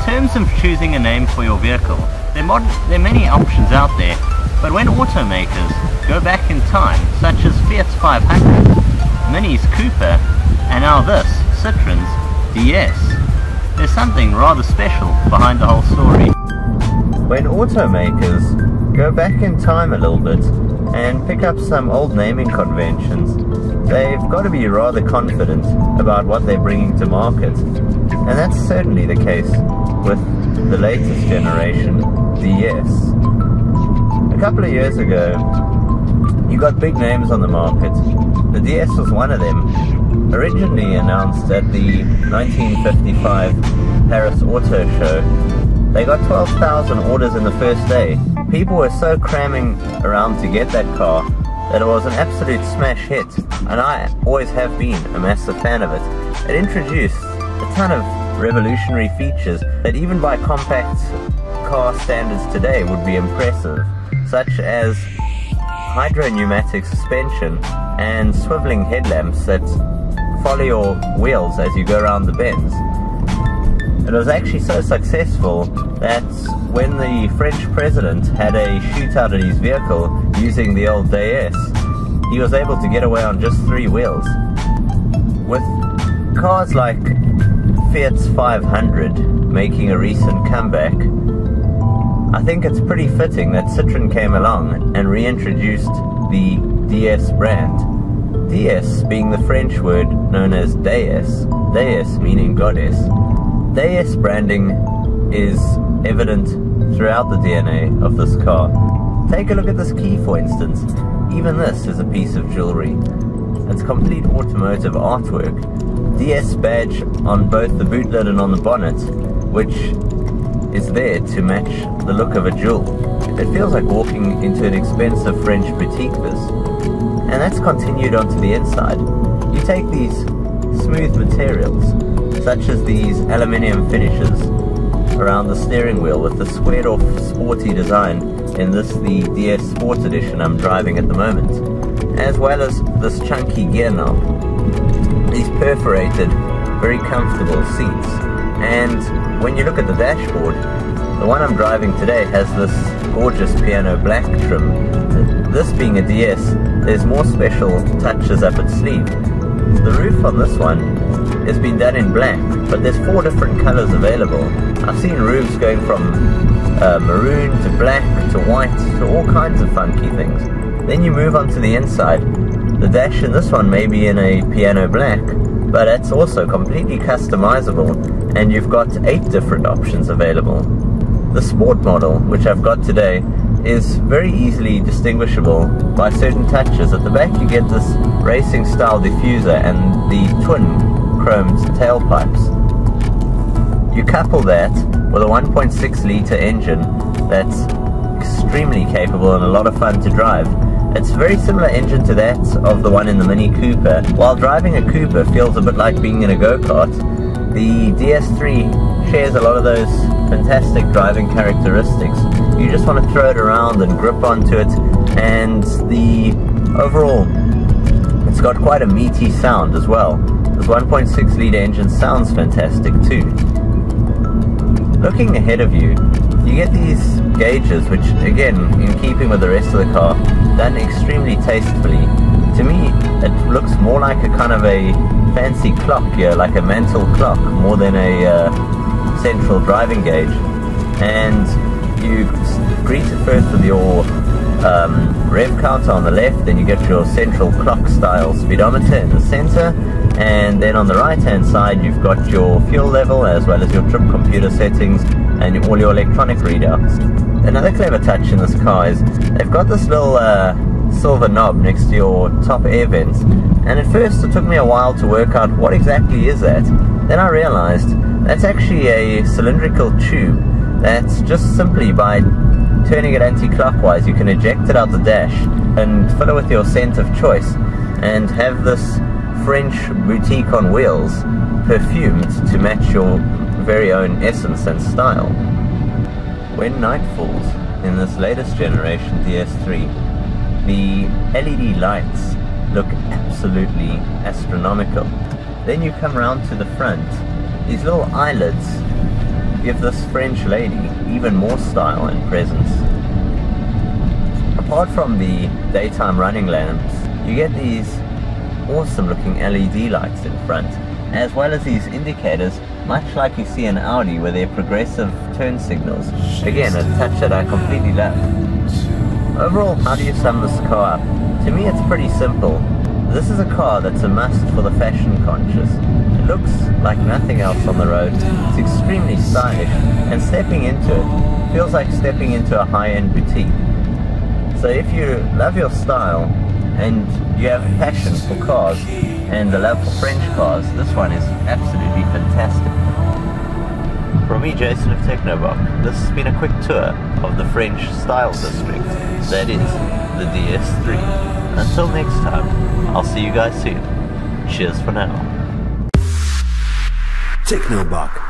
terms of choosing a name for your vehicle, there are many options out there, but when automakers go back in time, such as Fiat's 500, Mini's Cooper, and now this, Citroen's DS, there's something rather special behind the whole story. When automakers go back in time a little bit and pick up some old naming conventions, they've got to be rather confident about what they're bringing to market. And that's certainly the case with the latest generation, DS. A couple of years ago, you got big names on the market. The DS was one of them. Originally announced at the 1955 Paris Auto Show, they got 12,000 orders in the first day. People were so cramming around to get that car that it was an absolute smash hit, and I always have been a massive fan of it. It introduced a ton of revolutionary features that even by compact car standards today would be impressive, such as hydro-pneumatic suspension and swiveling headlamps that follow your wheels as you go around the bends. It was actually so successful that when the French president had a shootout at his vehicle using the old DS, he was able to get away on just 3 wheels. With cars like Fiat's 500 making a recent comeback, I think it's pretty fitting that Citroen came along and reintroduced the DS brand. DS being the French word known as déesse, déesse meaning goddess. DS branding is evident throughout the DNA of this car. Take a look at this key, for instance. Even this is a piece of jewelry. It's complete automotive artwork. DS badge on both the boot lid and on the bonnet, which is there to match the look of a jewel. It feels like walking into an expensive French boutique this. And that's continued onto the inside. You take these smooth materials, such as these aluminium finishes around the steering wheel with the squared off sporty design in this, the DS Sport edition I'm driving at the moment, as well as this chunky gear knob, these perforated, very comfortable seats. And when you look at the dashboard, the one I'm driving today has this gorgeous piano black trim. This being a DS, there's more special touches up its sleeve. The roof on this one has been done in black, but there's 4 different colors available. I've seen roofs going from maroon to black to white to all kinds of funky things. Then you move on to the inside. The dash in this one may be in a piano black, but it's also completely customizable, and you've got 8 different options available. The Sport model, which I've got today, is very easily distinguishable by certain touches. At the back you get this racing style diffuser and the twin chromed tailpipes. You couple that with a 1.6 litre engine that's extremely capable and a lot of fun to drive. It's a very similar engine to that of the one in the Mini Cooper. While driving a Cooper feels a bit like being in a go-kart, the DS3 shares a lot of those fantastic driving characteristics. You just want to throw it around and grip onto it, and the overall, it's got quite a meaty sound as well. This 1.6 litre engine sounds fantastic too. Looking ahead of you, you get these gauges, which again, in keeping with the rest of the car, done extremely tastefully. To me, it looks more like a kind of a fancy clock here, like a mantle clock, more than a central driving gauge. And you greet it first with your rev counter on the left, then you get your central clock style speedometer in the center, and then on the right hand side you've got your fuel level as well as your trip computer settings and all your electronic readouts. Another clever touch in this car is they've got this little silver knob next to your top air vents, and at first it took me a while to work out what exactly is that. Then I realized that's actually a cylindrical tube that's just simply by turning it anti-clockwise you can eject it out the dash and fill it with your scent of choice and have this French boutique on wheels perfumed to match your very own essence and style. When night falls in this latest generation DS3, the LED lights look absolutely astronomical. Then you come around to the front, these little eyelids give this French lady even more style and presence. Apart from the daytime running lamps, you get these awesome looking LED lights in front, as well as these indicators, much like you see in Audi with their progressive turn signals. Again, a touch that I completely love. Overall, how do you sum this car up? To me, it's pretty simple. This is a car that's a must for the fashion conscious. It looks like nothing else on the road. It's extremely stylish, and stepping into it feels like stepping into a high-end boutique. So if you love your style and you have a passion for cars and a love for French cars, this one is absolutely fantastic. From me, Jason of TechnoBok, this has been a quick tour of the French style district that is the DS3. Until next time, I'll see you guys soon. Cheers for now. TechnoBok.